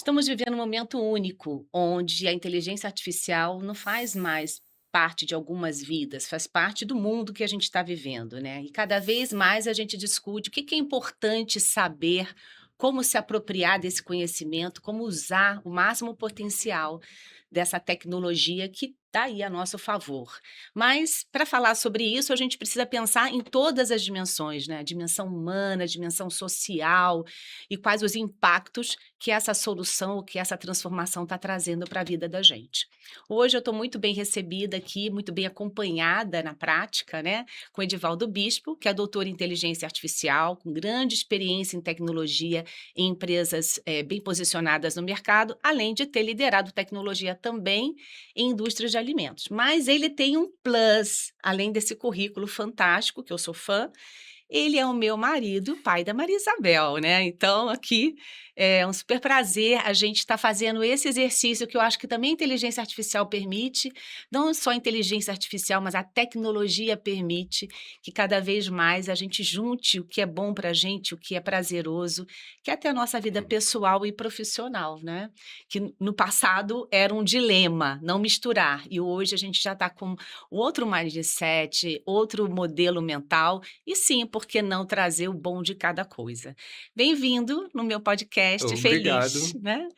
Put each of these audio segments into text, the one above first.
Estamos vivendo um momento único, onde a inteligência artificial não faz mais parte de algumas vidas, faz parte do mundo que a gente está vivendo, né? E cada vez mais a gente discute o que que é importante saber, como se apropriar desse conhecimento, como usar o máximo potencial dessa tecnologia que está aí a nosso favor. Mas, para falar sobre isso, a gente precisa pensar em todas as dimensões, né? A dimensão humana, a dimensão social e quais os impactos que essa solução, que essa transformação está trazendo para a vida da gente. Hoje eu estou muito bem recebida aqui, muito bem acompanhada na prática, né, com Edivaldo Bispo, que é doutor em inteligência artificial, com grande experiência em tecnologia em empresas bem posicionadas no mercado, além de ter liderado tecnologia também em indústrias de alimentos. Mas ele tem um plus, além desse currículo fantástico, que eu sou fã, ele é o meu marido, pai da Maria Isabel, né, então aqui é um super prazer a gente estar fazendo esse exercício que eu acho que também a inteligência artificial permite, não só a inteligência artificial, mas a tecnologia permite que cada vez mais a gente junte o que é bom para a gente, o que é prazeroso, que é até a nossa vida pessoal e profissional, né, que no passado era um dilema, não misturar, e hoje a gente já está com outro mindset, outro modelo mental, e sim, por que não trazer o bom de cada coisa? Bem-vindo no meu podcast, feliz, Obrigado. né.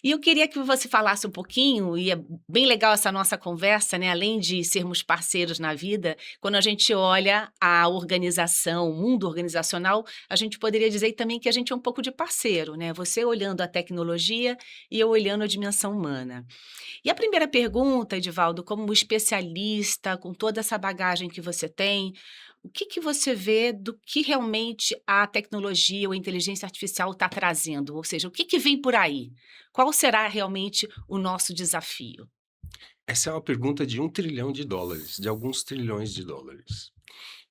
E eu queria que você falasse um pouquinho, e é bem legal essa nossa conversa, né, além de sermos parceiros na vida, quando a gente olha a organização, o mundo organizacional, a gente poderia dizer também que a gente é um pouco de parceiro, né, você olhando a tecnologia e eu olhando a dimensão humana. E a primeira pergunta, Edivaldo, como especialista, com toda essa bagagem que você tem, o que que você vê do que realmente a tecnologia ou a inteligência artificial está trazendo? Ou seja, o que que vem por aí? Qual será realmente o nosso desafio? Essa é uma pergunta de US$ 1 trilhão, de alguns trilhões de dólares.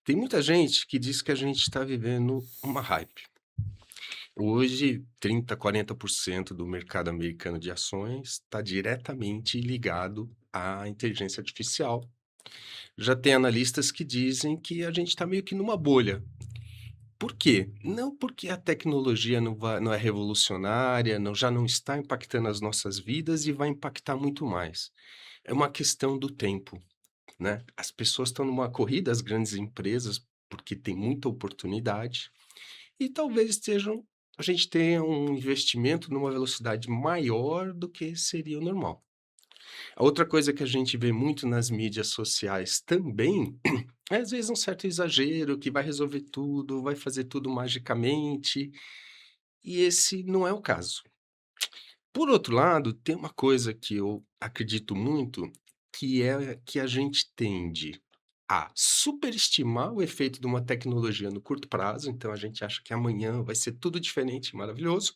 Tem muita gente que diz que a gente está vivendo uma hype. Hoje, 30, 40% do mercado americano de ações está diretamente ligado à inteligência artificial. Já tem analistas que dizem que a gente está meio que numa bolha. Por quê? Não porque a tecnologia não é revolucionária, já não está impactando as nossas vidas e vai impactar muito mais. É uma questão do tempo. Né, as pessoas estão numa corrida, as grandes empresas, porque tem muita oportunidade, e talvez estejam a gente tenha um investimento numa velocidade maior do que seria o normal. A outra coisa que a gente vê muito nas mídias sociais também, é às vezes um certo exagero, que vai resolver tudo, vai fazer tudo magicamente, e esse não é o caso. Por outro lado, tem uma coisa que eu acredito muito, que é que a gente tende a superestimar o efeito de uma tecnologia no curto prazo, então a gente acha que amanhã vai ser tudo diferente e maravilhoso,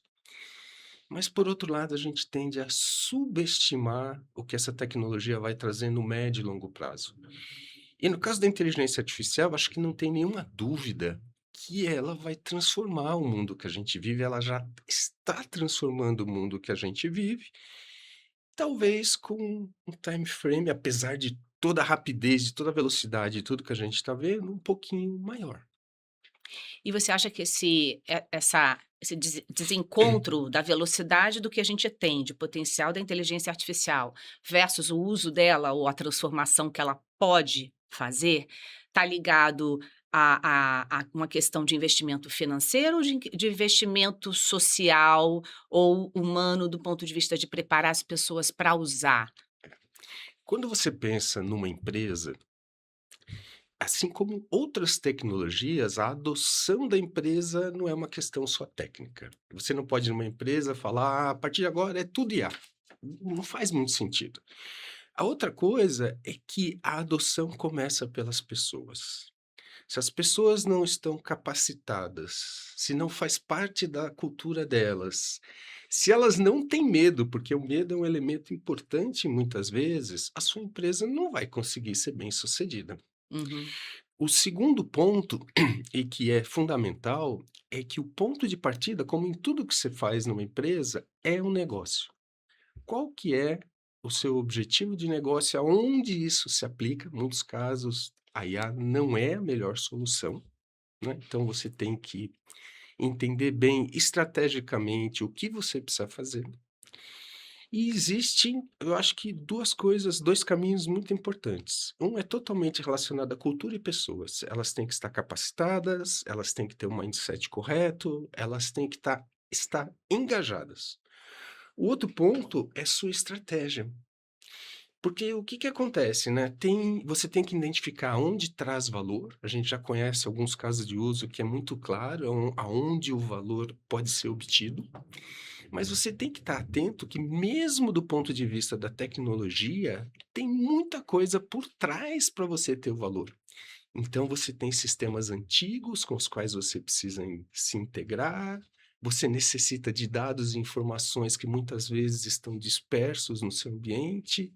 mas por outro lado a gente tende a subestimar o que essa tecnologia vai trazer no médio e longo prazo. E no caso da inteligência artificial, acho que não tem nenhuma dúvida que ela vai transformar o mundo que a gente vive, ela já está transformando o mundo que a gente vive, talvez com um time frame, apesar de toda a rapidez, de toda a velocidade, de tudo que a gente está vendo, um pouquinho maior. E você acha que esse desencontro da velocidade do que a gente tem de potencial da inteligência artificial versus o uso dela ou a transformação que ela pode fazer, está ligado a uma questão de investimento financeiro ou de investimento social ou humano do ponto de vista de preparar as pessoas para usar? Quando você pensa numa empresa, assim como outras tecnologias, a adoção da empresa não é uma questão só técnica. Você não pode ir numa empresa falar: "Ah, a partir de agora é tudo IA". Não faz muito sentido. A outra coisa é que a adoção começa pelas pessoas. Se as pessoas não estão capacitadas, se não faz parte da cultura delas, se elas não têm medo, porque o medo é um elemento importante muitas vezes, a sua empresa não vai conseguir ser bem-sucedida. Uhum. O segundo ponto, e que é fundamental, é que o ponto de partida, como em tudo que você faz numa empresa, é um negócio. Qual que é o seu objetivo de negócio? Aonde isso se aplica? Em muitos casos, a IA não é a melhor solução, né, então você tem que entender bem estrategicamente o que você precisa fazer. E existem, eu acho que 2 coisas, 2 caminhos muito importantes. Um é totalmente relacionado à cultura e pessoas. Elas têm que estar capacitadas, elas têm que ter um mindset correto, elas têm que estar engajadas. O outro ponto é sua estratégia. Porque o que que acontece, né, você tem que identificar onde traz valor, a gente já conhece alguns casos de uso que é muito claro aonde o valor pode ser obtido, mas você tem que estar atento que mesmo do ponto de vista da tecnologia, tem muita coisa por trás para você ter o valor. Então você tem sistemas antigos com os quais você precisa se integrar, você necessita de dados e informações que muitas vezes estão dispersos no seu ambiente,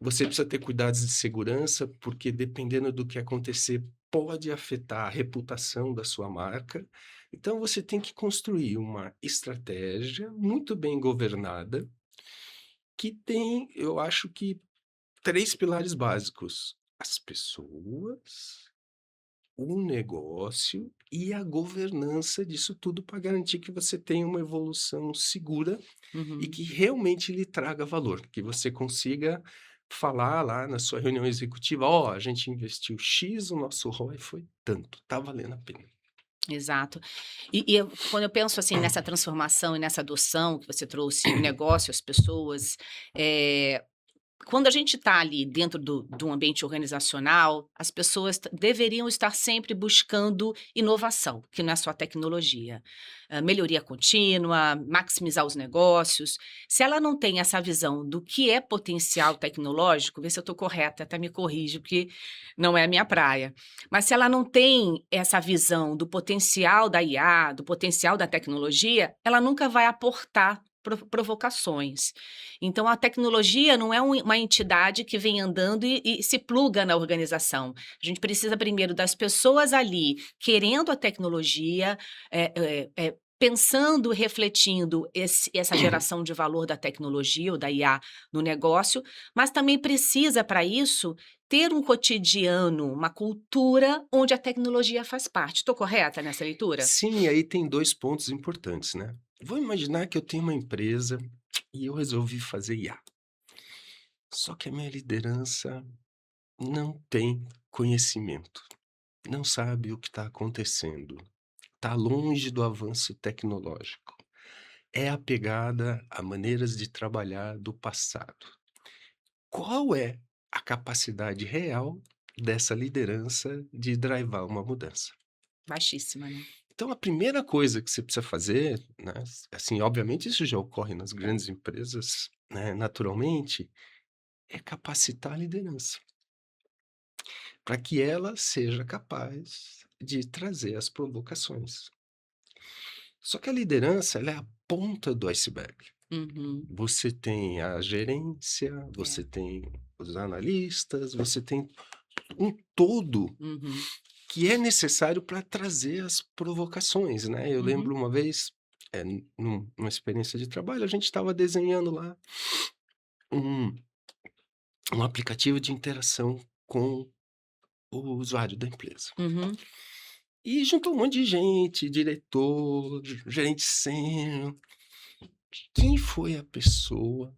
você precisa ter cuidados de segurança, porque dependendo do que acontecer, pode afetar a reputação da sua marca. Então você tem que construir uma estratégia muito bem governada, que tem, eu acho que, 3 pilares básicos: as pessoas, o negócio e a governança disso tudo para garantir que você tenha uma evolução segura e Uhum. que realmente lhe traga valor, que você consiga falar lá na sua reunião executiva: "Ó, a gente investiu X, o nosso ROI foi tanto, tá valendo a pena". Exato. Quando eu penso, assim, nessa transformação e nessa adoção que você trouxe, o negócio, as pessoas, eh, quando a gente está ali dentro de um ambiente organizacional, as pessoas deveriam estar sempre buscando inovação, que não é só tecnologia. Melhoria contínua, maximizar os negócios. Se ela não tem essa visão do que é potencial tecnológico, vê se eu estou correta, até me corrige, porque não é a minha praia. Mas se ela não tem essa visão do potencial da IA, do potencial da tecnologia, ela nunca vai aportar provocações. Então, a tecnologia não é uma entidade que vem andando e se pluga na organização. A gente precisa primeiro das pessoas ali querendo a tecnologia, pensando, refletindo essa geração de valor da tecnologia ou da IA no negócio, mas também precisa, para isso, ter um cotidiano, uma cultura onde a tecnologia faz parte. Estou correta nessa leitura? Sim, aí tem 2 pontos importantes, né. Vou imaginar que eu tenho uma empresa e eu resolvi fazer IA, só que a minha liderança não tem conhecimento, não sabe o que está acontecendo, está longe do avanço tecnológico, é apegada a maneiras de trabalhar do passado. Qual é a capacidade real dessa liderança de drivar uma mudança? Baixíssima, né? Então a primeira coisa que você precisa fazer, né, assim, obviamente isso já ocorre nas grandes empresas, né, naturalmente, é capacitar a liderança, para que ela seja capaz de trazer as provocações. Só que a liderança, ela é a ponta do iceberg. Uhum. Você tem a gerência, É. você tem os analistas, você tem um todo Uhum. que é necessário para trazer as provocações, né. Eu lembro Uhum. uma vez, numa experiência de trabalho, a gente estava desenhando lá um um aplicativo de interação com o usuário da empresa. Uhum. E juntou um monte de gente, diretor, gerente sênior. Quem foi a pessoa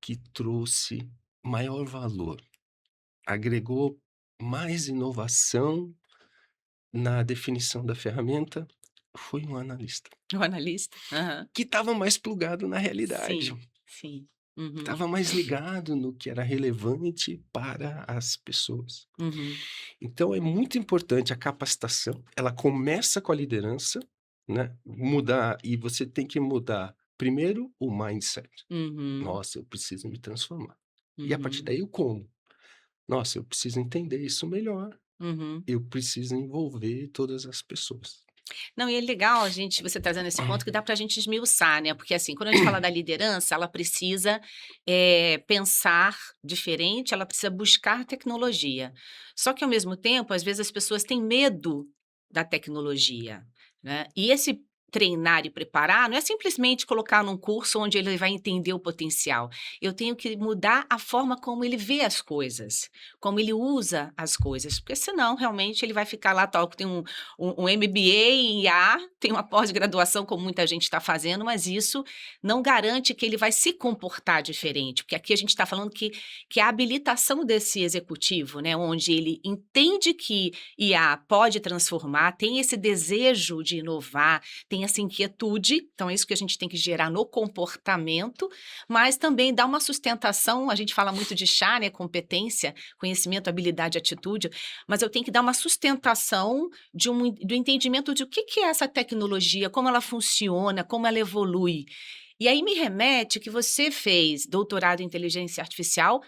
que trouxe maior valor, agregou mais inovação na definição da ferramenta? Foi um analista, O analista. Aham. que estava mais plugado na realidade, Sim, sim. Uhum. estava mais ligado no que era relevante para as pessoas. Uhum. Então é muito importante a capacitação, ela começa com a liderança, né, mudar, e você tem que mudar primeiro o mindset. Uhum. "Nossa, eu preciso me transformar". E a partir Uhum. daí o como. "Nossa, eu preciso entender isso melhor, Uhum. eu preciso envolver todas as pessoas". Não, e é legal a gente você trazendo esse ponto que dá para a gente esmiuçar, né, porque, assim, quando a gente fala da liderança, ela precisa, pensar diferente, ela precisa buscar tecnologia. Só que, ao mesmo tempo, às vezes, as pessoas têm medo da tecnologia, né, e esse treinar e preparar não é simplesmente colocar num curso onde ele vai entender o potencial. Eu tenho que mudar a forma como ele vê as coisas, como ele usa as coisas, porque senão realmente ele vai ficar lá, tal, que tem um MBA em IA, tem uma pós-graduação como muita gente está fazendo, mas isso não garante que ele vai se comportar diferente, porque aqui a gente está falando que a habilitação desse executivo, né, onde ele entende que IA pode transformar, tem esse desejo de inovar, tem essa inquietude, então é isso que a gente tem que gerar no comportamento, mas também dá uma sustentação, a gente fala muito de chá, né, competência, conhecimento, habilidade, atitude, mas eu tenho que dar uma sustentação do entendimento de o que é essa tecnologia, como ela funciona, como ela evolui. E aí me remete que você fez doutorado em inteligência artificial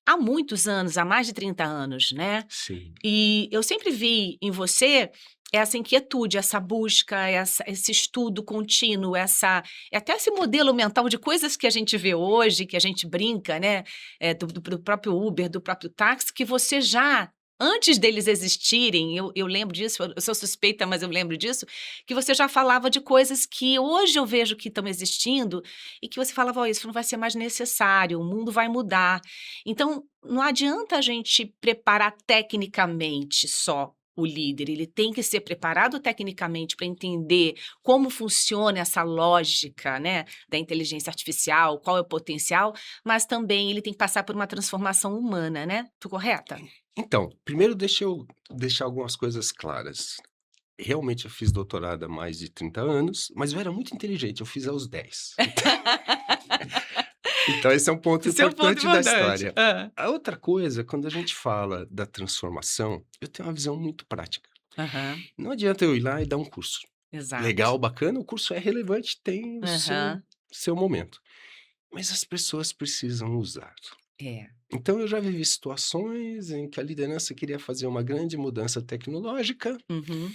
há muitos anos, há mais de 30 anos, né? Sim. E eu sempre vi em você essa inquietude, essa busca, esse estudo contínuo, até esse modelo mental de coisas que a gente vê hoje, que a gente brinca, né? Do próprio Uber, do próprio táxi, que você já. Antes deles existirem, eu lembro disso, eu sou suspeita, mas eu lembro disso, que você já falava de coisas que hoje eu vejo que estão existindo e que você falava, oh, isso não vai ser mais necessário, o mundo vai mudar. Então, não adianta a gente preparar tecnicamente só o líder, ele tem que ser preparado tecnicamente para entender como funciona essa lógica, né, da inteligência artificial, qual é o potencial, mas também ele tem que passar por uma transformação humana, né? Tô correta? Então, primeiro deixa eu deixar algumas coisas claras. Realmente eu fiz doutorado há mais de 30 anos, mas eu era muito inteligente, eu fiz aos 10. Então esse é um ponto Esse é um ponto importante da importante. história. A outra coisa, quando a gente fala da transformação, eu tenho uma visão muito prática. Aham, Não adianta eu ir lá e dar um curso. exato. Legal, bacana, o curso é relevante, tem o seu Aham, seu momento, mas as pessoas precisam usar. é. Então eu já vivi situações em que a liderança queria fazer uma grande mudança tecnológica, Uhum,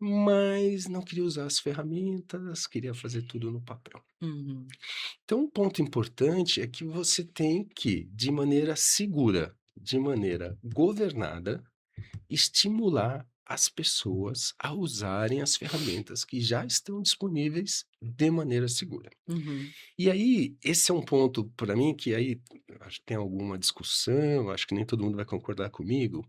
mas não queria usar as ferramentas, queria fazer tudo no papel. uhum, Então, um ponto importante é que você tem que, de maneira segura, de maneira governada, estimular as pessoas a usarem as ferramentas que já estão disponíveis de maneira segura. uhum, E aí, esse é um ponto para mim que aí acho que tem alguma discussão, acho que nem todo mundo vai concordar comigo.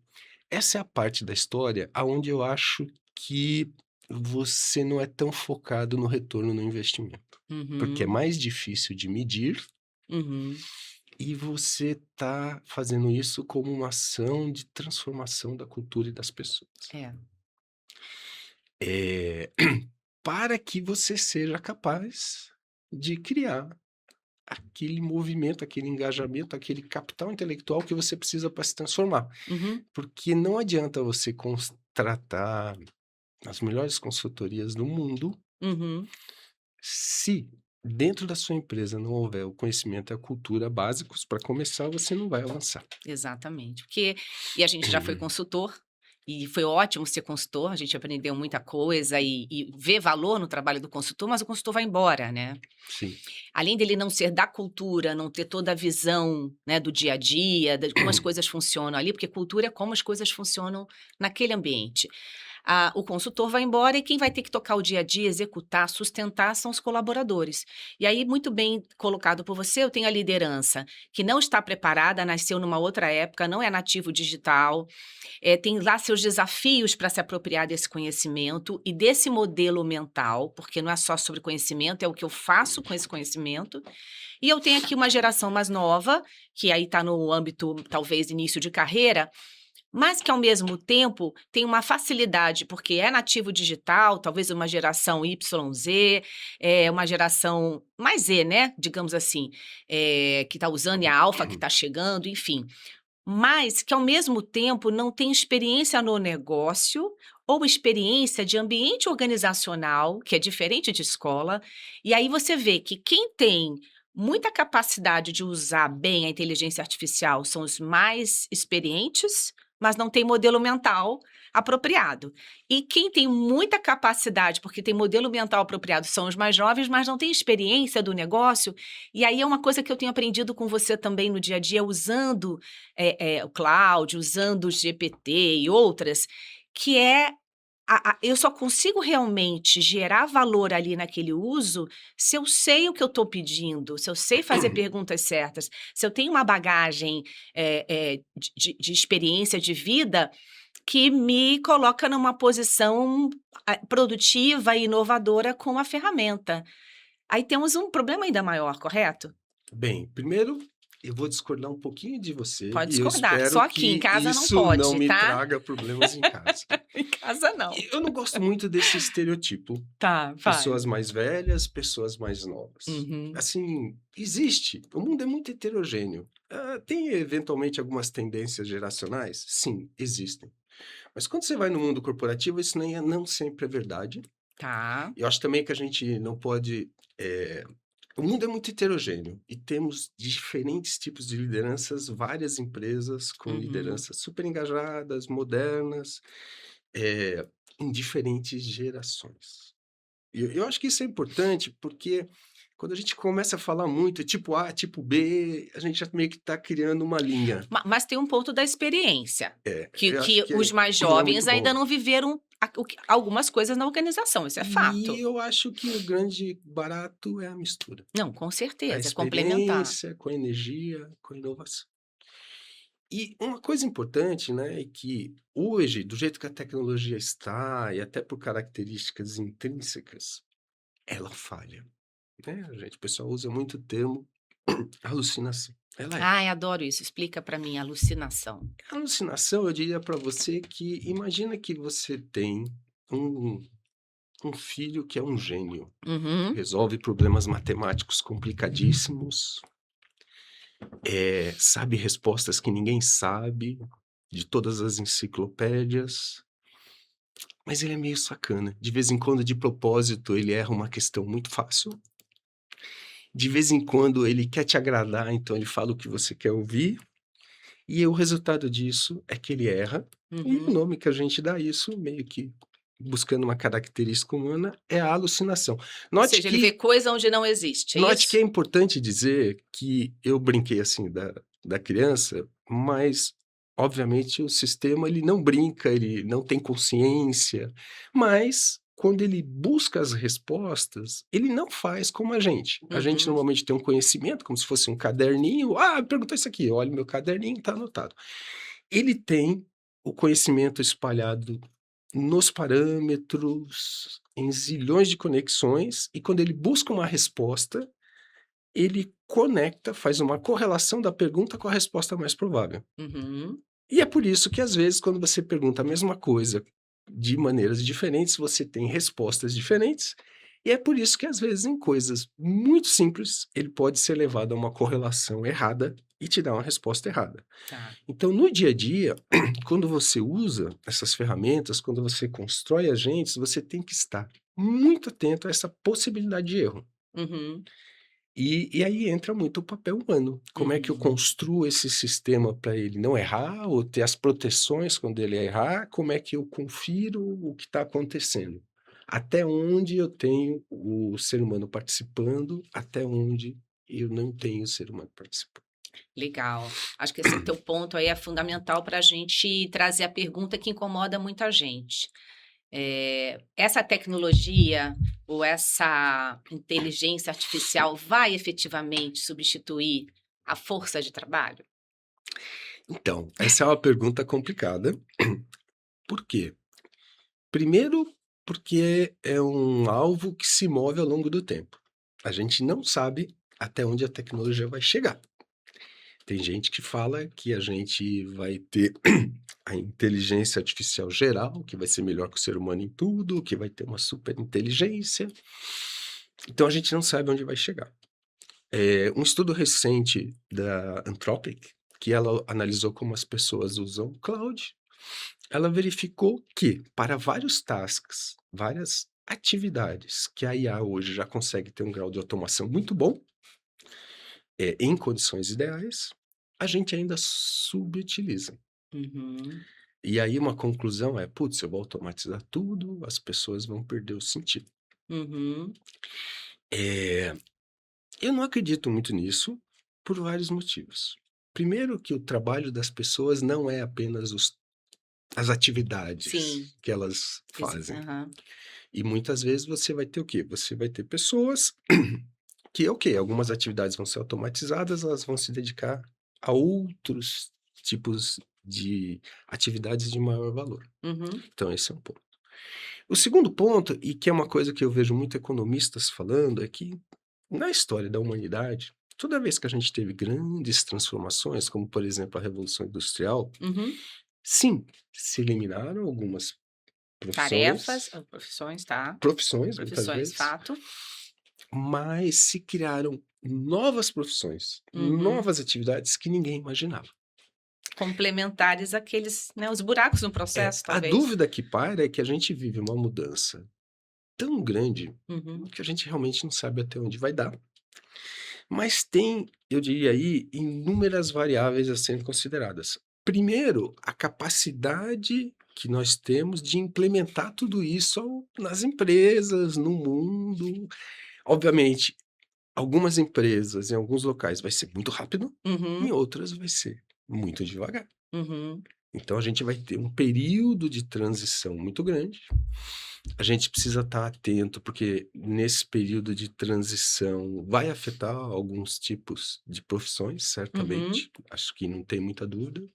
Essa é a parte da história aonde eu acho que você não é tão focado no retorno no investimento, porque é uhum, mais difícil de medir uhum, e você está fazendo isso como uma ação de transformação da cultura e das pessoas. é. Eh, para que você seja capaz de criar aquele movimento, aquele engajamento, aquele capital intelectual que você precisa para se transformar. Uhum, Porque não adianta você contratar as melhores consultorias do mundo, uhum. se dentro da sua empresa não houver o conhecimento e a cultura básicos, para começar, você não vai avançar. Exatamente, porque e a gente já foi consultor, e foi ótimo ser consultor, a gente aprendeu muita coisa e vê valor no trabalho do consultor, mas o consultor vai embora, né. Sim. Além dele não ser da cultura, não ter toda a visão, né, do dia a dia, de como as coisas funcionam ali, porque cultura é como as coisas funcionam naquele ambiente. O consultor vai embora e quem vai ter que tocar o dia a dia, executar, sustentar são os colaboradores. E aí, muito bem colocado por você, eu tenho a liderança que não está preparada, nasceu numa outra época, não é nativo digital, tem lá seus desafios para se apropriar desse conhecimento e desse modelo mental, porque não é só sobre conhecimento, é o que eu faço com esse conhecimento. E eu tenho aqui uma geração mais nova, que aí está no âmbito, talvez, início de carreira, mas que ao mesmo tempo tem uma facilidade, porque é nativo digital, talvez uma geração YZ, uma geração mais Z, né, digamos assim, que está usando, e a alfa que está chegando, enfim. Mas que ao mesmo tempo não tem experiência no negócio ou experiência de ambiente organizacional, que é diferente de escola, e aí você vê que quem tem muita capacidade de usar bem a inteligência artificial são os mais experientes, mas não tem modelo mental apropriado. E quem tem muita capacidade, porque tem modelo mental apropriado, são os mais jovens, mas não têm experiência do negócio, e aí é uma coisa que eu tenho aprendido com você também no dia a dia, usando o cloud, usando o GPT e outras, que é eu só consigo realmente gerar valor ali naquele uso, se eu sei o que eu estou pedindo, se eu sei fazer perguntas certas, se eu tenho uma bagagem, de experiência de vida, que me coloca numa posição, produtiva e inovadora com a ferramenta. Aí temos um problema ainda maior, correto? Bem, primeiro eu vou discordar um pouquinho de você Pode e eu discordar, só espero aqui em que casa não isso não pode, me tá? traga problemas em casa. Em casa não. Eu não gosto muito desse estereotipo. Tá, vai. Pessoas mais velhas, pessoas mais novas. Uhum, Assim, existe. O mundo é muito heterogêneo. Tem eventualmente algumas tendências geracionais? Sim, existem. Mas quando você vai no mundo corporativo, isso não sempre é verdade. tá. Eu acho também que a gente não pode. eh, O mundo é muito heterogêneo e temos diferentes tipos de lideranças, várias empresas com Uhum. lideranças super engajadas, modernas, eh, em diferentes gerações. E eu acho que isso é importante, porque quando a gente começa a falar muito tipo A, tipo B, a gente já meio que está criando uma linha. Mas tem um ponto da experiência, que Eu acho que que os mais não é muito jovens ainda bom. não viveram algumas coisas na organização, isso é E fato. eu acho que o grande barato é a mistura. Não, com A certeza, é complementar. experiência com a energia, com a inovação. E uma coisa importante, né, é que hoje, do jeito que a tecnologia está, e até por características intrínsecas, ela falha, né, gente, o pessoal usa muito o termo alucinação. Ela erra. Ai, adoro isso, explica pra mim, alucinação. Alucinação, eu diria para você que imagina que você tem um um filho que é um gênio, Uhum, resolve problemas matemáticos complicadíssimos, sabe respostas que ninguém sabe, de todas as enciclopédias. Mas ele é meio sacana. De vez em quando, de propósito, ele erra uma questão muito fácil. De vez em quando, ele quer te agradar, então ele fala o que você quer ouvir. E o resultado disso é que ele erra. E o uhum. nome que a gente dá a isso, meio que buscando uma característica humana, é a alucinação. Ou Note seja, ele vê que, coisa onde não existe, é note que é isso? importante dizer que eu brinquei assim da criança, mas obviamente o sistema ele não brinca, ele não tem consciência, mas quando ele busca as respostas, ele não faz como a gente. A gente Uhum, normalmente tem um conhecimento, como se fosse um caderninho. Perguntou isso aqui, olha meu caderninho, está anotado. Ele tem o conhecimento espalhado nos parâmetros, em zilhões de conexões, e quando ele busca uma resposta, ele conecta, faz uma correlação da pergunta com a resposta mais provável. uhum, E é por isso que, às vezes, quando você pergunta a mesma coisa de maneiras diferentes, você tem respostas diferentes. E é por isso que, às vezes, em coisas muito simples, ele pode ser levado a uma correlação errada e te dar uma resposta errada. tá. Então, no dia a dia, quando você usa essas ferramentas, quando você constrói agentes, você tem que estar muito atento a essa possibilidade de erro. Uhum, E aí entra muito o papel humano. Como é que eu uhum. construo esse sistema para ele não errar ou ter as proteções quando ele errar? Como é que eu confiro o que está acontecendo? Até onde eu tenho o ser humano participando, até onde eu não tenho o ser humano participando. Legal. Acho que esse teu ponto aí é fundamental para a gente trazer a pergunta que incomoda muita gente. Essa tecnologia ou essa inteligência artificial vai efetivamente substituir a força de trabalho? Então, essa é uma pergunta complicada. Por quê? Primeiro, porque é um alvo que se move ao longo do tempo. A gente não sabe até onde a tecnologia vai chegar. Tem gente que fala que a gente vai ter a inteligência artificial geral, que vai ser melhor que o ser humano em tudo, que vai ter uma super inteligência. Então a gente não sabe onde vai chegar. Um estudo recente da Anthropic, que ela analisou como as pessoas usam o cloud, ela verificou que para vários tasks, várias atividades que a IA hoje já consegue ter um grau de automação muito bom, em condições ideais, a gente ainda subutiliza. Uhum, E aí uma conclusão é: "Putz, eu vou automatizar tudo, as pessoas vão perder o sentido". uhum, Eh, eu não acredito muito nisso, por vários motivos. Primeiro que o trabalho das pessoas não é apenas os as atividades Sim, que elas exa fazem. aham. E muitas vezes você vai ter o quê? Você vai ter pessoas que, ok, algumas atividades vão ser automatizadas, elas vão se dedicar a outros tipos de atividades de maior valor. Uhum, Então esse é um ponto. O segundo ponto, e que é uma coisa que eu vejo muito economistas falando, é que na história da humanidade, toda vez que a gente teve grandes transformações, como por exemplo a Revolução Industrial, uhum. sim, se eliminaram algumas Tarefas, profissões, profissões, tá. profissões muitas Profissões, vezes, fato. mas se criaram novas profissões, Uhum. novas atividades que ninguém imaginava. Complementares àqueles, né, os buracos no É, processo, a talvez. dúvida que paira é que a gente vive uma mudança tão grande Uhum, que a gente realmente não sabe até onde vai dar. Mas tem, eu diria aí, inúmeras variáveis a serem consideradas. Primeiro, a capacidade que nós temos de implementar tudo isso nas empresas, no mundo. Obviamente, algumas empresas, em alguns locais, vai ser muito rápido, em uhum, outras vai ser muito devagar. uhum, Então, a gente vai ter um período de transição muito grande. A gente precisa estar atento, porque nesse período de transição vai afetar alguns tipos de profissões, uhum. certamente, acho que não tem muita dúvida.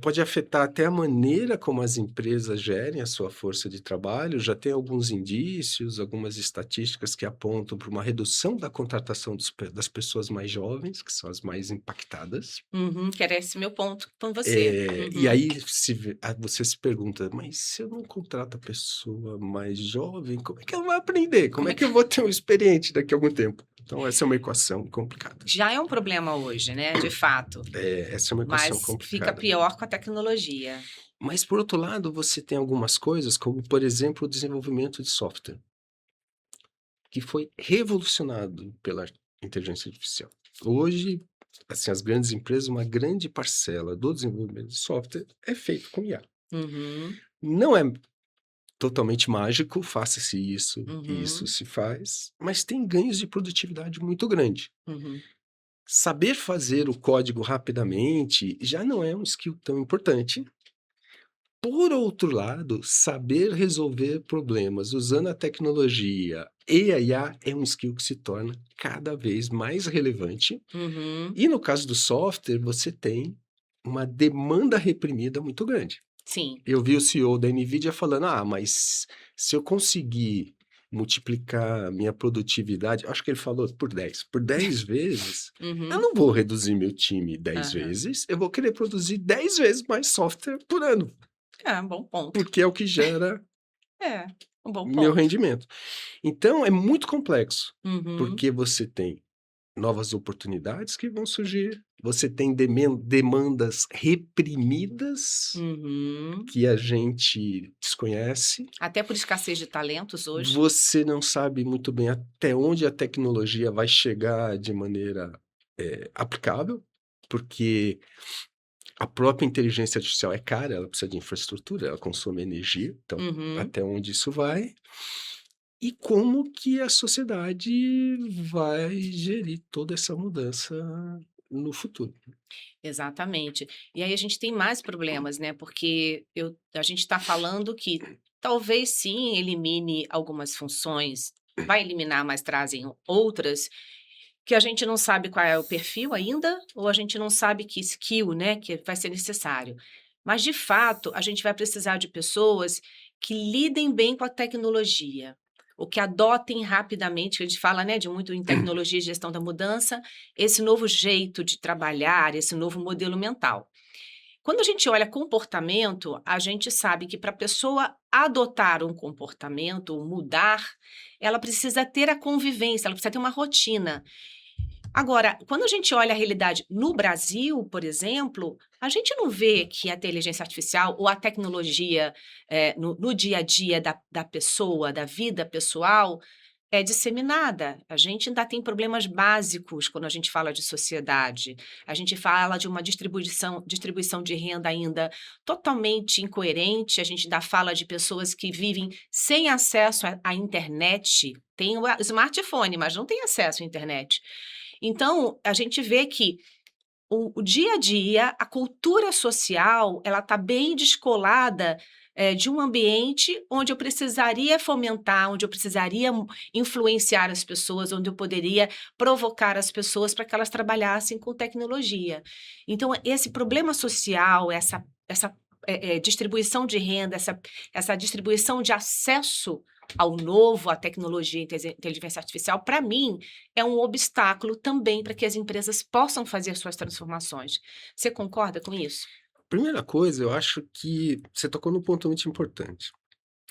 Pode afetar até a maneira como as empresas gerem a sua força de trabalho, já tem alguns indícios, algumas estatísticas que apontam para uma redução da contratação das pessoas mais jovens, que são as mais impactadas. Uhum, que era esse meu ponto com você. E Uhum. aí você se pergunta: "Mas se eu não contrato a pessoa mais jovem, como é que ela vai aprender? Como Como é é que que eu vou ter um experiente daqui a algum tempo?". Então essa é uma equação complicada. já é um problema hoje, né, de fato, Essa é uma equação mas fica complicada. pior com a tecnologia. Mas por outro lado, você tem algumas coisas, como por exemplo, o desenvolvimento de software, que foi revolucionado pela inteligência artificial. Hoje, assim, as grandes empresas, uma grande parcela do desenvolvimento de software é feito com IA. Uhum, Não é totalmente mágico, faça-se isso e isso uhum, se faz, mas tem ganhos de produtividade muito grande. uhum, Saber fazer o código rapidamente já não é um skill tão importante. Por outro lado, saber resolver problemas usando a tecnologia e a IA é um skill que se torna cada vez mais relevante. uhum. E no caso do software, você tem uma demanda reprimida muito grande. Sim. Eu vi o CEO da Nvidia falando: "Ah, mas se eu conseguir multiplicar minha produtividade", acho que ele falou por 10 vezes, eu Uhum. não vou reduzir meu time 10 Aham. vezes, eu vou querer produzir 10 vezes mais software por ano, É, um bom ponto. porque é o que gera É, um bom meu ponto. rendimento. Então é muito complexo, Uhum, porque você tem novas oportunidades que vão surgir, você tem demandas reprimidas uhum. que a gente desconhece. Até por escassez de talentos hoje. Você não sabe muito bem até onde a tecnologia vai chegar de maneira, aplicável, porque a própria inteligência artificial é cara, ela precisa de infraestrutura, ela consome energia, então Uhum. até onde isso vai, e como que a sociedade vai gerir toda essa mudança no futuro. Exatamente. E aí a gente tem mais problemas, né, porque a gente está falando que talvez sim elimine algumas funções, vai eliminar, mas trazem outras, que a gente não sabe qual é o perfil ainda, ou a gente não sabe que skill, né, que vai ser necessário. Mas de fato, a gente vai precisar de pessoas que lidem bem com a tecnologia, ou que adotem rapidamente, que a gente fala, né, de muito em tecnologia e gestão da mudança, esse novo jeito de trabalhar, esse novo modelo mental. Quando a gente olha comportamento, a gente sabe que para a pessoa adotar um comportamento, mudar, ela precisa ter a convivência, ela precisa ter uma rotina. Agora, quando a gente olha a realidade no Brasil, por exemplo, a gente não vê que a inteligência artificial ou a tecnologia, no dia a dia da pessoa, da vida pessoal, é disseminada. A gente ainda tem problemas básicos quando a gente fala de sociedade. A gente fala de uma distribuição de renda ainda totalmente incoerente, a gente ainda fala de pessoas que vivem sem acesso à internet, tem o smartphone, mas não tem acesso à internet. Então, a gente vê que o dia a dia, a cultura social, ela está bem descolada, de um ambiente onde eu precisaria fomentar, onde eu precisaria influenciar as pessoas, onde eu poderia provocar as pessoas para que elas trabalhassem com tecnologia. Então, esse problema social, essa distribuição de renda, essa distribuição de acesso ao novo, à tecnologia e inteligência artificial, para mim, é um obstáculo também para que as empresas possam fazer suas transformações. Você concorda com isso? Primeira coisa, eu acho que você tocou num ponto muito importante,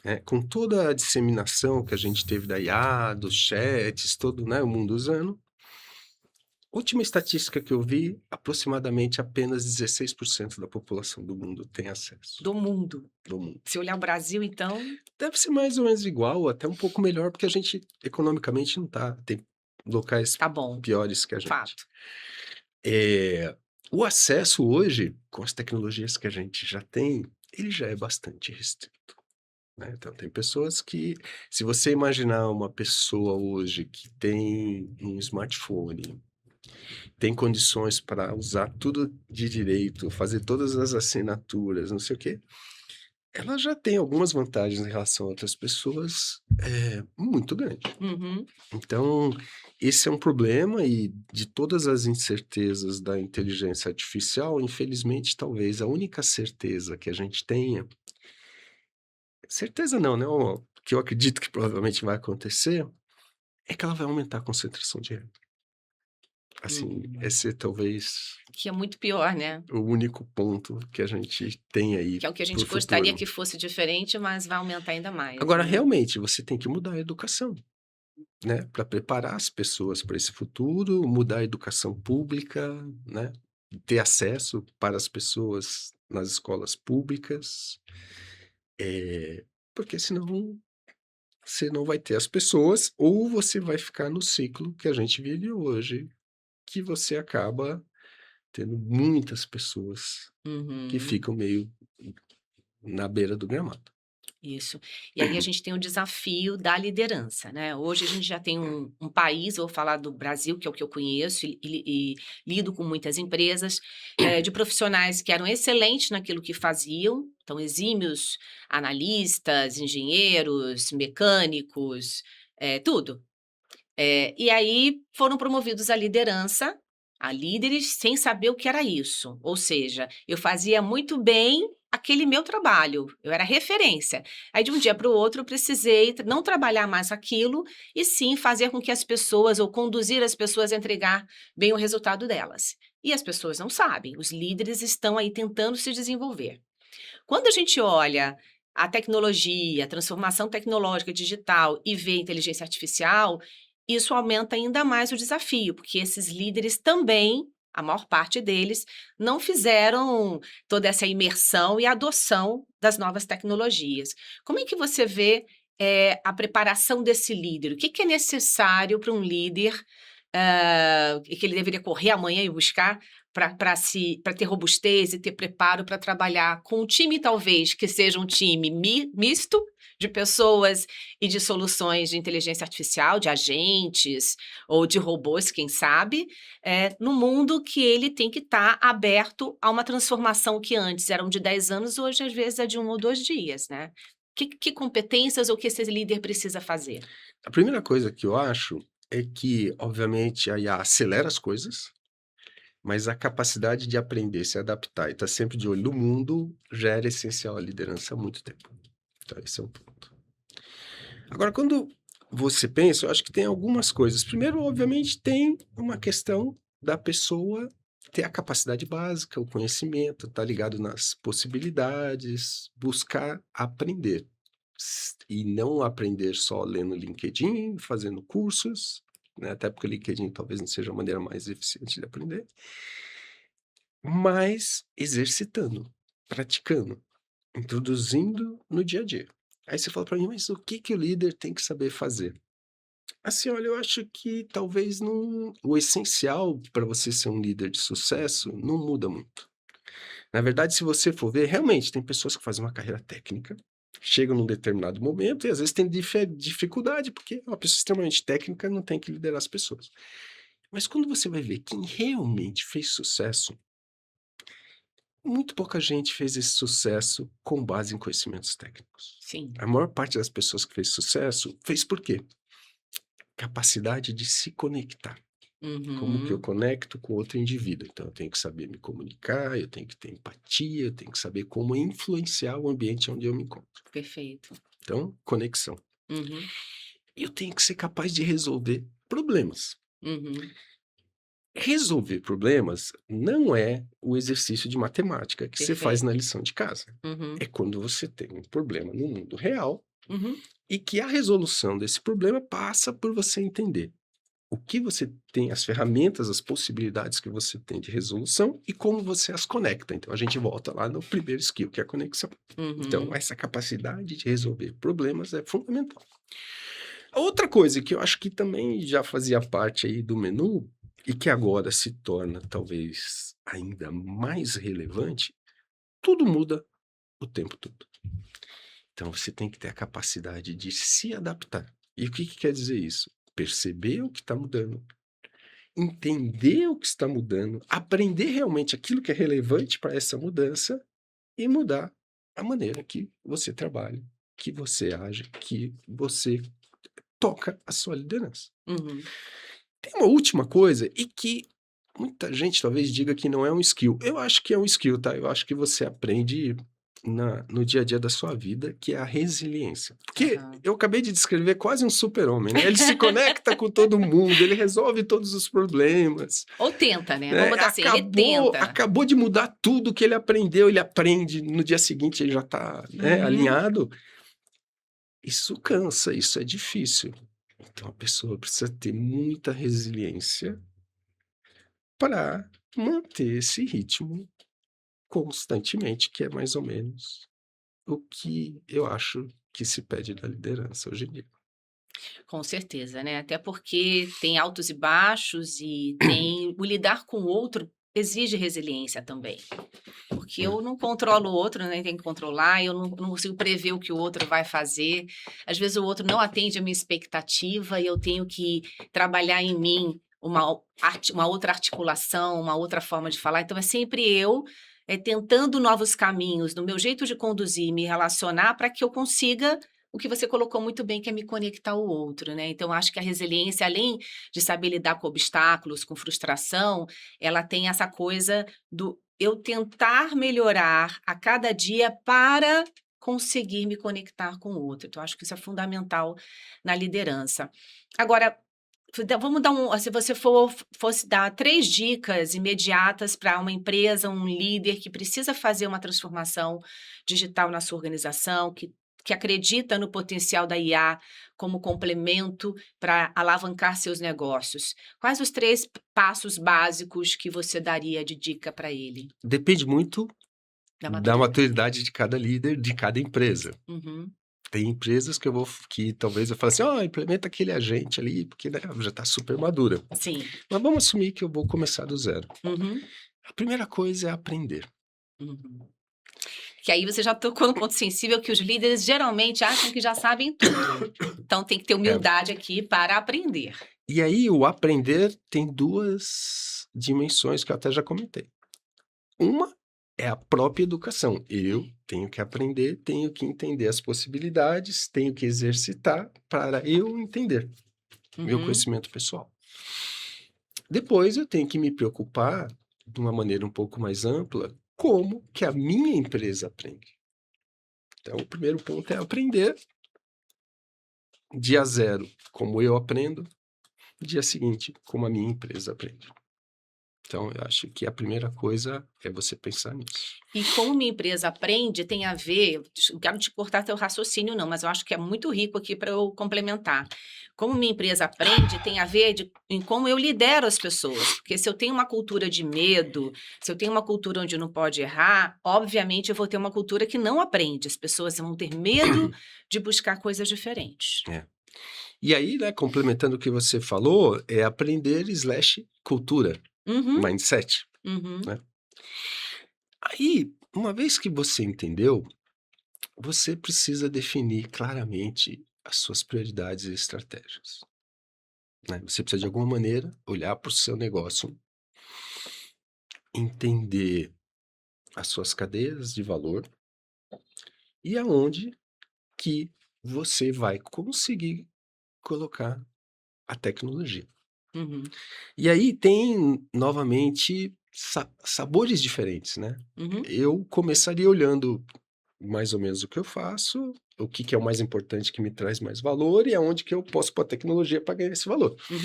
né, com toda a disseminação que a gente teve da IA, dos chats, todo, né, o mundo usando, última estatística que eu vi, aproximadamente apenas 16% da população do mundo tem acesso, Do mundo. do mundo. Se olhar o Brasil, então, Deve ser mais ou menos igual, até um pouco melhor, porque a gente economicamente não tá, tem locais tá bom, piores que a gente. fato. Eh, o acesso hoje, com as tecnologias que a gente já tem, ele já é bastante restrito, né. Então tem pessoas que, se você imaginar uma pessoa hoje que tem um smartphone, tem condições para usar tudo de direito, fazer todas as assinaturas, não sei o quê, ela já tem algumas vantagens em relação a outras pessoas, muito grande. Uhum. Então, esse é um problema e de todas as incertezas da inteligência artificial, infelizmente, talvez a única certeza que a gente tenha, certeza não, né, o que eu acredito que provavelmente vai acontecer, é que ela vai aumentar a concentração de renda. Assim, Hum. esse é talvez Que é muito pior, né? o único ponto que a gente tem aí Que é o que a para o gente gostaria futuro. que fosse diferente, mas vai aumentar ainda mais, Agora, né? realmente, você tem que mudar a educação, né, para preparar as pessoas para esse futuro, mudar a educação pública, né, ter acesso para as pessoas nas escolas públicas, porque senão você não vai ter as pessoas ou você vai ficar no ciclo que a gente vive hoje, que você acaba tendo muitas pessoas que Uhum. ficam meio na beira do gramado. Isso. E aí a gente tem o desafio da liderança, né. Hoje a gente já tem um país, vou falar do Brasil, que é o que eu conheço e lido com muitas empresas, de profissionais que eram excelentes naquilo que faziam, então exímios analistas, engenheiros, mecânicos, tudo. E aí foram promovidos à liderança, a líderes, sem saber o que era isso. Ou seja, eu fazia muito bem aquele meu trabalho, eu era referência. Aí de um dia para o outro eu precisei não trabalhar mais aquilo, e sim fazer com que as pessoas, ou conduzir as pessoas a entregar bem o resultado delas. E as pessoas não sabem, os líderes estão aí tentando se desenvolver. Quando a gente olha a tecnologia, a transformação tecnológica digital e vê a inteligência artificial, isso aumenta ainda mais o desafio, porque esses líderes também, a maior parte deles, não fizeram toda essa imersão e adoção das novas tecnologias. Como é que você vê, a preparação desse líder? O que que é necessário para um líder, que ele deveria correr amanhã e buscar para ter robustez e ter preparo para trabalhar com um time, talvez, que seja um time misto de pessoas e de soluções de inteligência artificial, de agentes ou de robôs, quem sabe, no mundo que ele tem que estar aberto a uma transformação que antes eram de 10 anos, hoje às vezes é de 1 ou 2 dias, né. Que competências ou que esse líder precisa fazer? A primeira coisa que eu acho é que, obviamente, a IA acelera as coisas, mas a capacidade de aprender, se adaptar e estar sempre de olho no mundo já era essencial à liderança há muito tempo. Então, esse é um ponto. Agora, quando você pensa, eu acho que tem algumas coisas. Primeiro, obviamente, tem uma questão da pessoa ter a capacidade básica, o conhecimento, estar ligado nas possibilidades, buscar aprender. E não aprender só lendo LinkedIn, fazendo cursos, né? Até porque o LinkedIn talvez não seja a maneira mais eficiente de aprender, mas exercitando, praticando, introduzindo no dia a dia. Aí você fala para mim, mas o que que o líder tem que saber fazer? Assim, olha, eu acho que talvez não, o essencial para você ser um líder de sucesso não muda muito. Na verdade, se você for ver, realmente tem pessoas que fazem uma carreira técnica, chegam num determinado momento e às vezes tem dificuldade, porque uma pessoa extremamente técnica não tem que liderar as pessoas. Mas quando você vai ver quem realmente fez sucesso, muito pouca gente fez esse sucesso com base em conhecimentos técnicos. Sim. A maior parte das pessoas que fez sucesso, fez por quê? Capacidade de se conectar. Como que eu Uhum. conecto com outro indivíduo? Então eu tenho que saber me comunicar, eu tenho que ter empatia, eu tenho que saber como influenciar o ambiente onde eu me encontro. Perfeito. Então, conexão. Uhum. Eu tenho que ser capaz de resolver problemas. Uhum. Resolver problemas não é o exercício de matemática que você faz na Perfeito. lição de casa. É Uhum. quando você tem um problema no mundo real Uhum. e que a resolução desse problema passa por você entender o que você tem, as ferramentas, as possibilidades que você tem de resolução e como você as conecta. Então a gente volta lá no primeiro skill, que é a conexão. Então Uhum. essa capacidade de resolver problemas é fundamental. A outra coisa que eu acho que também já fazia parte aí do menu e que agora se torna talvez ainda mais relevante, tudo muda o tempo todo. Então você tem que ter a capacidade de se adaptar. E o que que quer dizer isso? Perceber o que está mudando, entender o que está mudando, aprender realmente aquilo que é relevante para essa mudança e mudar a maneira que você trabalha, que você age, que você toca a sua liderança. Uhum. Tem uma última coisa e que muita gente talvez diga que não é um skill. Eu acho que é um skill, tá? Eu acho que você aprende no dia a dia da sua vida, que é a resiliência. Porque Aham. eu acabei de descrever quase um super-homem, né? Ele se conecta com todo mundo, ele resolve todos os problemas, Ou tenta, né, vamos né? botar assim, ele Acabou, tenta. acabou de mudar tudo que ele aprendeu, ele aprende, no dia seguinte ele já está, né, Uhum. alinhado. Isso cansa, isso é difícil. Então a pessoa precisa ter muita resiliência para manter esse ritmo constantemente, que é mais ou menos o que eu acho que se pede da liderança hoje em dia. Com certeza, né, até porque tem altos e baixos e tem o lidar com o outro exige resiliência também. Porque Hum. eu não controlo o outro, né, tem que controlar, eu não consigo prever o que o outro vai fazer. Às vezes o outro não atende a minha expectativa e eu tenho que trabalhar em mim uma outra articulação, uma outra forma de falar. Então é sempre eu, tentando novos caminhos no meu jeito de conduzir e me relacionar para que eu consiga o que você colocou muito bem, que é me conectar ao outro, né. Então acho que a resiliência, além de saber lidar com obstáculos, com frustração, ela tem essa coisa do eu tentar melhorar a cada dia para conseguir me conectar com o outro. Então acho que isso é fundamental na liderança. Agora, vamos dar se você fosse dar 3 dicas imediatas para uma empresa, um líder que precisa fazer uma transformação digital na sua organização, que acredita no potencial da IA como complemento para alavancar seus negócios. Quais os 3 passos básicos que você daria de dica para ele? Depende muito Da da maturidade. maturidade de cada líder, de cada empresa. Uhum, Tem empresas que talvez eu fale assim: "Ó, implementa aquele agente ali, porque, né, já está super madura". sim. Mas vamos assumir que eu vou começar do zero. Uhum, A primeira coisa é aprender. uhum. Que aí você já tocou no ponto sensível que os líderes geralmente acham que já sabem tudo. Então tem que ter É, humildade aqui para aprender. e aí o aprender tem 2 dimensões que eu até já comentei. Uma é a própria educação. Eu tenho que aprender, tenho que entender as possibilidades, tenho que exercitar para eu entender, meu Uhum, conhecimento pessoal. Depois eu tenho que me preocupar, de uma maneira um pouco mais ampla, como que a minha empresa aprende. Então o primeiro ponto é aprender, dia zero, como eu aprendo, dia seguinte, como a minha empresa aprende. Então eu acho que a primeira coisa é você pensar nisso. e como minha empresa aprende, tem a ver, não quero te cortar teu raciocínio não, mas eu acho que é muito rico aqui para eu complementar. Como minha empresa aprende, tem a ver em como eu lidero as pessoas, porque se eu tenho uma cultura de medo, se eu tenho uma cultura onde não pode errar, obviamente eu vou ter uma cultura que não aprende, as pessoas vão ter medo de buscar coisas diferentes. É. E aí, né, complementando o que você falou, é aprender slash cultura, Uhum, mindset, uhum, né. Aí, uma vez que você entendeu, você precisa definir claramente as suas prioridades e estratégias. né? Você precisa de alguma maneira olhar para o seu negócio, entender as suas cadeias de valor e aonde que você vai conseguir colocar a tecnologia. Uhum, E aí tem, novamente, sabores diferentes, né. uhum. Eu começaria olhando mais ou menos o que eu faço, o que que é o mais importante que me traz mais valor e aonde que eu posso pôr a tecnologia para ganhar esse valor. Uhum.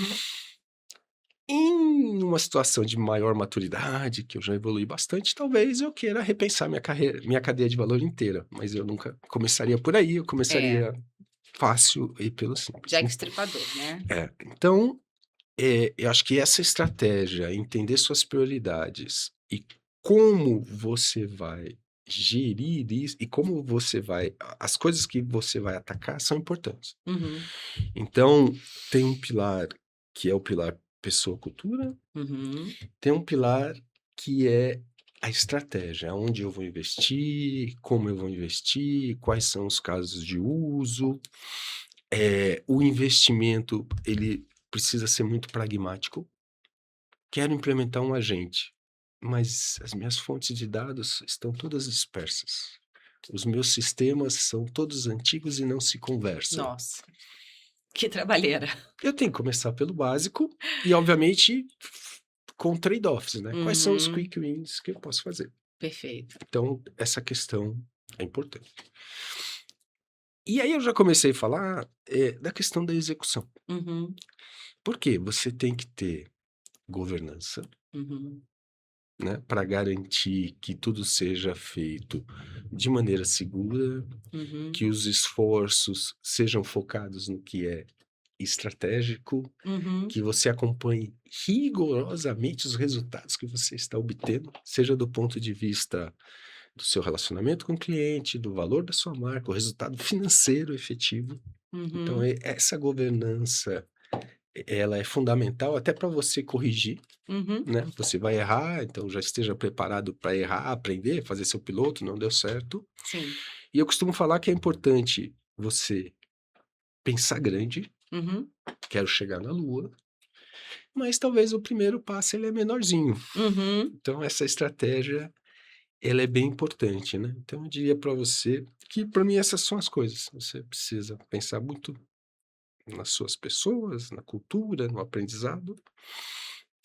Em uma situação de maior maturidade, que eu já evolui bastante, talvez eu queira repensar minha cadeia de valor inteira, mas eu nunca começaria por aí, eu É, começaria fácil e pelo simples. Jack Estripador, né. Então, eu acho que essa estratégia, entender suas prioridades e como você vai gerir isso e como você vai as coisas que você vai atacar são importantes. Uhum, Então, tem um pilar que é o pilar pessoa-cultura, uhum, tem um pilar que é a estratégia, onde eu vou investir, como eu vou investir, quais são os casos de uso. O investimento, ele precisa ser muito pragmático. Quero implementar um agente, mas as minhas fontes de dados estão todas dispersas. Os meus sistemas são todos antigos e não se conversam. nossa, que trabalheira. Eu tenho que começar pelo básico e, obviamente, com trade-offs, né? Quais são os Uhum, quick wins que eu posso fazer? perfeito. Então, essa questão é importante. E aí eu já comecei a falar da questão da execução. Uhum, Por quê? Você tem que ter governança, uhum, né, para garantir que tudo seja feito de maneira segura, uhum, que os esforços sejam focados no que é estratégico, uhum, que você acompanhe rigorosamente os resultados que você está obtendo, seja do ponto de vista do seu relacionamento com o cliente, do valor da sua marca, o resultado financeiro efetivo. Então, uhum, essa governança, ela é fundamental até para você corrigir, uhum, né, você vai errar, então já esteja preparado para errar, aprender, fazer seu piloto, não deu certo. sim. E eu costumo falar que é importante você pensar grande, Uhum, quero chegar na lua, mas talvez o primeiro passo ele é menorzinho. uhum, Então essa estratégia, ela é bem importante, né. Então eu diria para você que para mim essas são as coisas, você precisa pensar muito nas suas pessoas, na cultura, no aprendizado,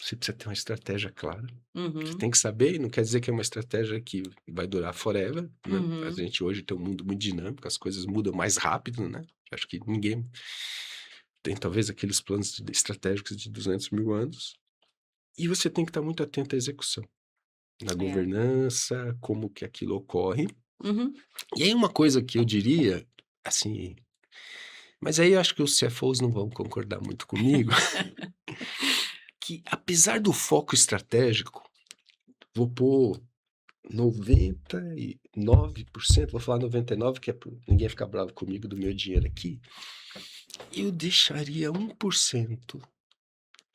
você precisa ter uma estratégia clara. Você uhum, tem que saber, e não quer dizer que é uma estratégia que vai durar forever, né. A uhum, gente hoje tem um mundo muito dinâmico, as coisas mudam mais rápido, né. Acho que ninguém tem talvez aqueles planos estratégicos de 200.000 anos, e você tem que estar muito atento à execução, na é. governança, como que aquilo ocorre. Uhum, E aí uma coisa que eu diria, assim, mas aí eu acho que os CFOs não vão concordar muito comigo, que apesar do foco estratégico, vou pôr 99%, vou falar 99 que é para ninguém ficar bravo comigo do meu dinheiro aqui, eu deixaria 1%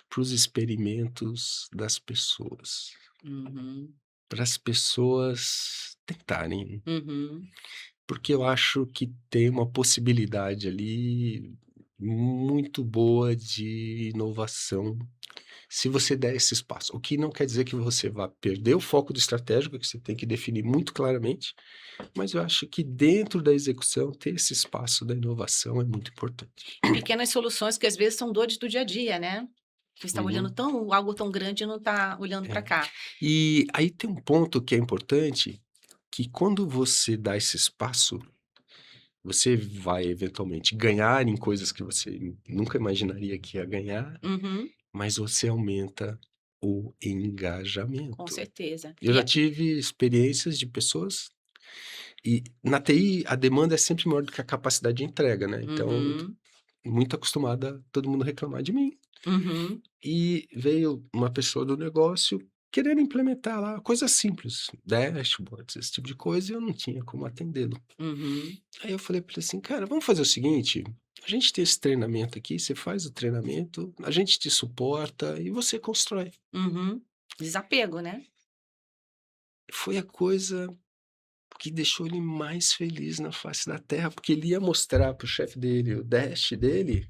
para os experimentos das pessoas, uhum, para as pessoas tentarem, uhum, porque eu acho que tem uma possibilidade ali muito boa de inovação se você der esse espaço. O que não quer dizer que você vá perder o foco do estratégico, que você tem que definir muito claramente, mas eu acho que dentro da execução ter esse espaço da inovação é muito importante. e pequenas soluções que às vezes são dores do dia a dia, né. Você está olhando Uhum, tão algo tão grande e não está olhando para é. cá. E aí tem um ponto que é importante, que quando você dá esse espaço, você vai eventualmente ganhar em coisas que você nunca imaginaria que ia ganhar, Uhum, mas você aumenta o com engajamento. certeza. Eu já tive experiências de pessoas e na TI a demanda é sempre maior do que a capacidade de entrega, né, então Uhum, muito acostumada todo mundo reclamar de mim. uhum, E veio uma pessoa do negócio querendo implementar lá coisas simples, dashboards, esse tipo de coisa, e eu não tinha como atendê-lo. uhum, Aí eu falei para ele assim: "Cara, vamos fazer o seguinte, a gente tem esse treinamento aqui, você faz o treinamento, a gente te suporta e você constrói". uhum. Desapego, né. Foi a coisa que deixou ele mais feliz na face da terra, porque ele ia mostrar para o chefe dele o dash dele,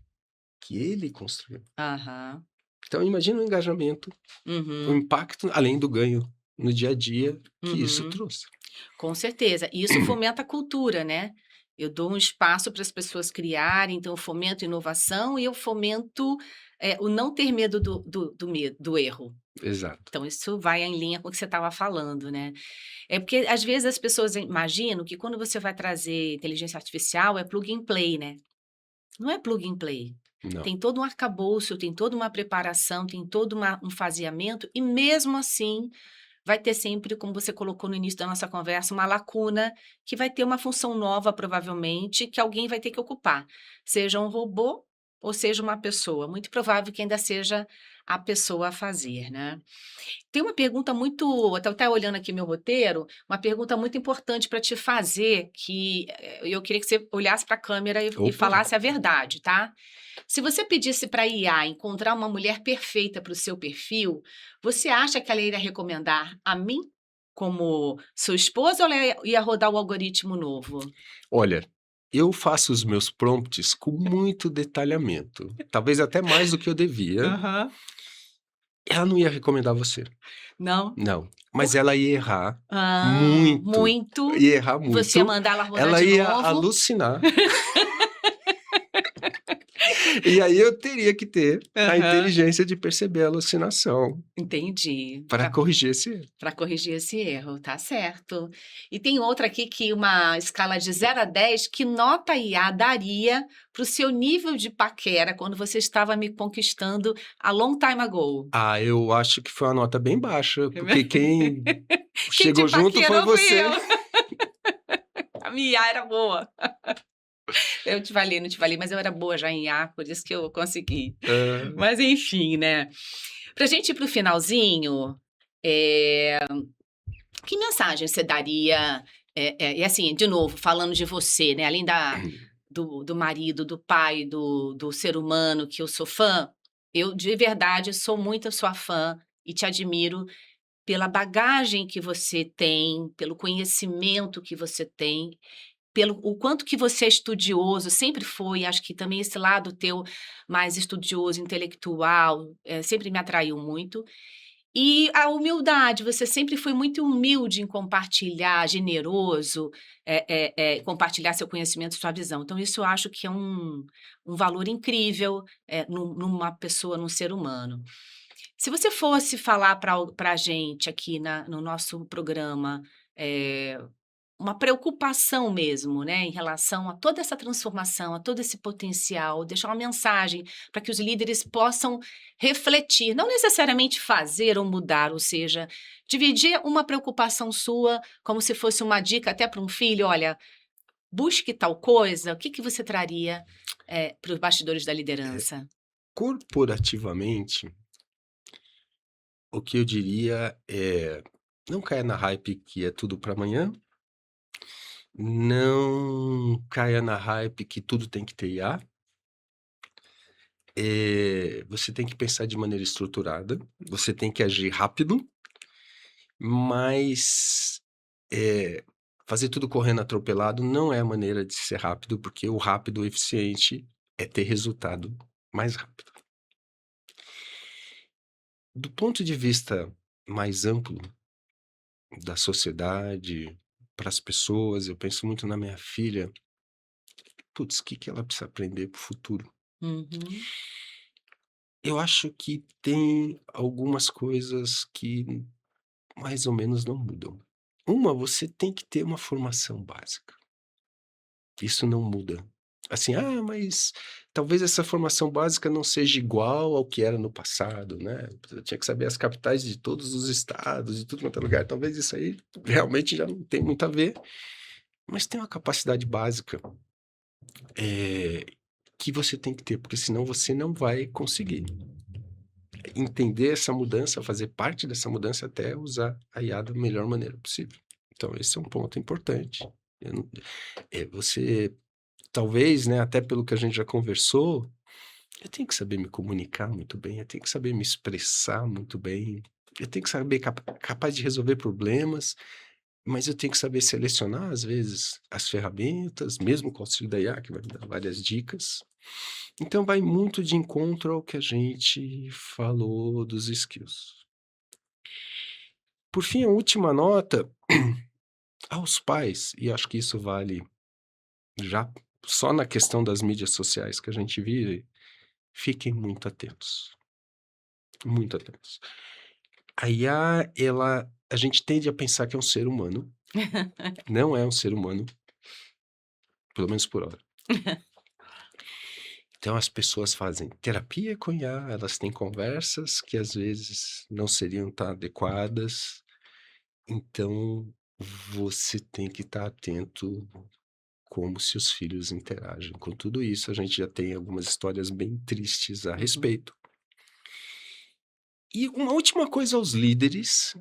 que ele construiu. Aham. Então imagina o engajamento, o Uhum. impacto, além do ganho no dia a dia que isso Uhum. trouxe. Com certeza. E isso fomenta a cultura, né. Eu dou um espaço para as pessoas criarem, então eu fomento inovação e eu fomento, o não ter medo do erro. Exato. Então isso vai em linha com o que você estava falando, né. É porque às vezes as pessoas imaginam que quando você vai trazer inteligência artificial é plug and play, né. Não é plug and play. Não. Tem todo um arcabouço, tem toda uma preparação, tem todo um faseamento e mesmo assim vai ter sempre, como você colocou no início da nossa conversa, uma lacuna que vai ter uma função nova, provavelmente, que alguém vai ter que ocupar, seja um robô ou seja uma pessoa. Muito provável que ainda seja a pessoa a fazer, né. Tem uma pergunta muito eu até olhando aqui meu roteiro, uma pergunta muito importante para te fazer, que, eu queria que você olhasse para a câmera e Opa! falasse a verdade, tá. Se você pedisse para a IA encontrar uma mulher perfeita para o seu perfil, você acha que ela iria recomendar a mim como sua esposa ou ela ia rodar o algoritmo novo? Olha, eu faço os meus prompts com muito detalhamento, talvez até mais do que eu devia. Aham. Ela não ia recomendar você, Não? não, mas Por ela ia errar muito, muito. ia errar Você ia muito, mandar ela rodar ela de ia novo. alucinar, e aí eu teria que ter a Aham. inteligência de perceber a alucinação Entendi. para corrigir esse erro. Para corrigir esse erro, tá certo. E tem outra aqui que uma escala de 0 a 10, que nota a IA daria para o seu nível de paquera quando você estava me conquistando a long time ago? Ah, eu acho que foi uma nota bem baixa, porque quem Quem te chegou junto foi paquerou fui você. eu. A minha IA era boa. Eu te falei, não te falei, mas eu era boa já em IA, por isso que eu consegui. Hã, Mas enfim, né. Pra gente ir para o finalzinho, eh que mensagem você daria, e assim, de novo, falando de você, né, além do marido, do pai, do ser humano que eu sou fã, eu de verdade sou muito sua fã e te admiro pela bagagem que você tem, pelo conhecimento que você tem, pelo o quanto que você é estudioso, sempre foi, acho que também esse lado teu mais estudioso, intelectual, sempre me atraiu muito. E a humildade, você sempre foi muito humilde em compartilhar, generoso, compartilhar seu conhecimento, sua visão. Então isso eu acho que é um valor incrível, numa pessoa, num ser humano. Se você fosse falar para a gente aqui no nosso programa, eh uma preocupação mesmo, né, em relação a toda essa transformação, a todo esse potencial, deixar uma mensagem para que os líderes possam refletir, não necessariamente fazer ou mudar, ou seja, dividir uma preocupação sua como se fosse uma dica até para um filho: "Olha, busque tal coisa", o que que você traria, para os bastidores da liderança? corporativamente, o que eu diria é: não caia na hype que é tudo para amanhã, não caia na hype que tudo tem que ter IA, você tem que pensar de maneira estruturada, você tem que agir rápido, mas, eh, fazer tudo correndo atropelado não é a maneira de ser rápido, porque o rápido, o eficiente é ter resultado mais rápido. Do ponto de vista mais amplo da sociedade, para as pessoas, eu penso muito na minha filha. Putz, o que que ela precisa aprender para o futuro? Uhum, Eu acho que tem algumas coisas que mais ou menos não mudam. Uma, você tem que ter uma formação básica. Isso não muda. Assim, mas talvez essa formação básica não seja igual ao que era no passado, né? Eu tinha que saber as capitais de todos os estados, de tudo quanto é lugar. Talvez isso aí realmente já não tem muito a ver, mas tem uma capacidade básica, eh, que você tem que ter, porque senão você não vai conseguir entender essa mudança, fazer parte dessa mudança até usar a IA da melhor maneira possível. Então esse é um ponto importante. Eu não você talvez, né, até pelo que a gente já conversou, eu tenho que saber me comunicar muito bem, eu tenho que saber me expressar muito bem, eu tenho que saber capaz de resolver problemas, mas eu tenho que saber selecionar, às vezes, as ferramentas, mesmo com o auxílio da IA, que vai me dar várias dicas. Então vai muito de encontro ao que a gente falou dos skills. Por fim, a última nota aos pais, e acho que isso vale já só na questão das mídias sociais que a gente vive, fiquem muito atentos, muito atentos. A IA, a gente tende a pensar que é um ser humano, não é um ser humano, pelo menos por hora. Então as pessoas fazem terapia com IA, elas têm conversas que às vezes não seriam tão adequadas, então você tem que estar atento como seus filhos interagem com tudo isso. A gente já tem algumas histórias bem tristes a Uhum. respeito. E uma última coisa aos líderes,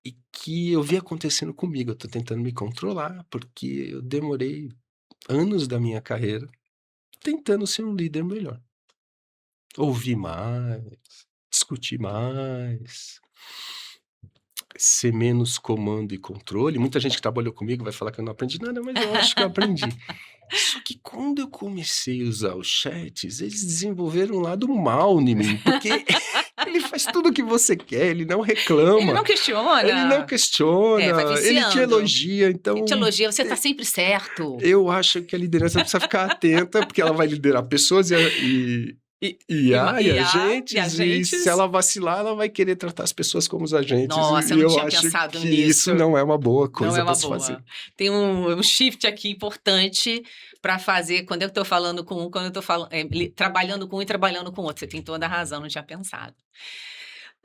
e que eu vi acontecendo comigo, eu tô tentando me controlar, porque eu demorei anos da minha carreira tentando ser um líder melhor. Ouvir mais, discutir mais, ser menos comando e controle. Muita gente que trabalhou comigo vai falar que eu não aprendi nada, mas eu acho que eu aprendi. Só que quando eu comecei a usar os chats, eles desenvolveram um lado mal em mim, porque ele faz tudo o que você quer, ele não Ele não reclama, ele não questiona? É, vai questiona, ele te viciando. elogia, Ele te então elogia, você tá sempre certo. eu acho que a liderança precisa ficar atenta, porque ela vai liderar pessoas E e ma e e agentes, e se agentes. ela vacilar, ela vai querer tratar as pessoas como os agentes, Nossa, e eu não eu tinha acho pensado que isso nisso. não é uma boa Não é coisa para uma se fazer. boa. Tem um shift aqui importante para fazer quando eu estou falando com um, quando eu estou trabalhando com um e trabalhando com outro. Você tem toda a razão, não tinha pensado.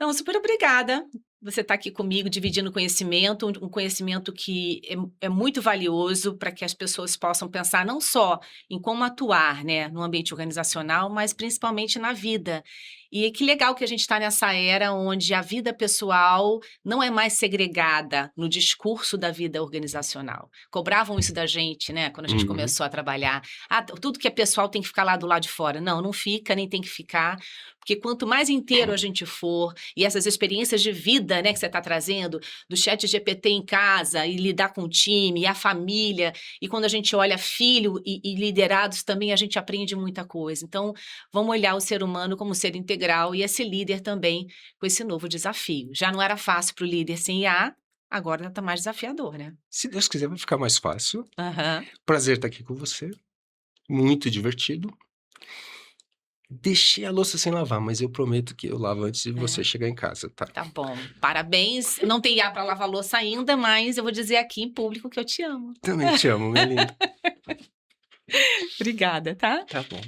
Não, super obrigada. Você está aqui comigo dividindo conhecimento, um conhecimento que é muito valioso para que as pessoas possam pensar não só em como atuar, né, no ambiente organizacional, mas principalmente na vida. E que legal que a gente está nessa era onde a vida pessoal não é mais segregada no discurso da vida organizacional. Cobravam isso da gente, né, quando a gente Uhum. começou a trabalhar. Ah, tudo que é pessoal tem que ficar lá do lado de fora. Não, não fica, nem tem que ficar, porque quanto mais inteiro a gente for, e essas experiências de vida, né, que você está trazendo, do chat GPT em casa, e lidar com o time, e a família, e quando a gente olha filho e liderados também, a gente aprende muita coisa. Então, vamos olhar o ser humano como ser integral e esse líder também com esse novo desafio. Já não era fácil para o líder sem IA, agora está mais desafiador, né? Se Deus quiser, vai ficar mais fácil. Aham. Prazer estar aqui com você, muito divertido. Deixei a louça sem lavar, mas eu prometo que eu lavo antes de você É, chegar em casa, tá? tá bom. Parabéns. Não tem IA para lavar louça ainda, mas eu vou dizer aqui em público que eu te amo. Também te amo, minha linda. Obrigada, tá? Tá bom.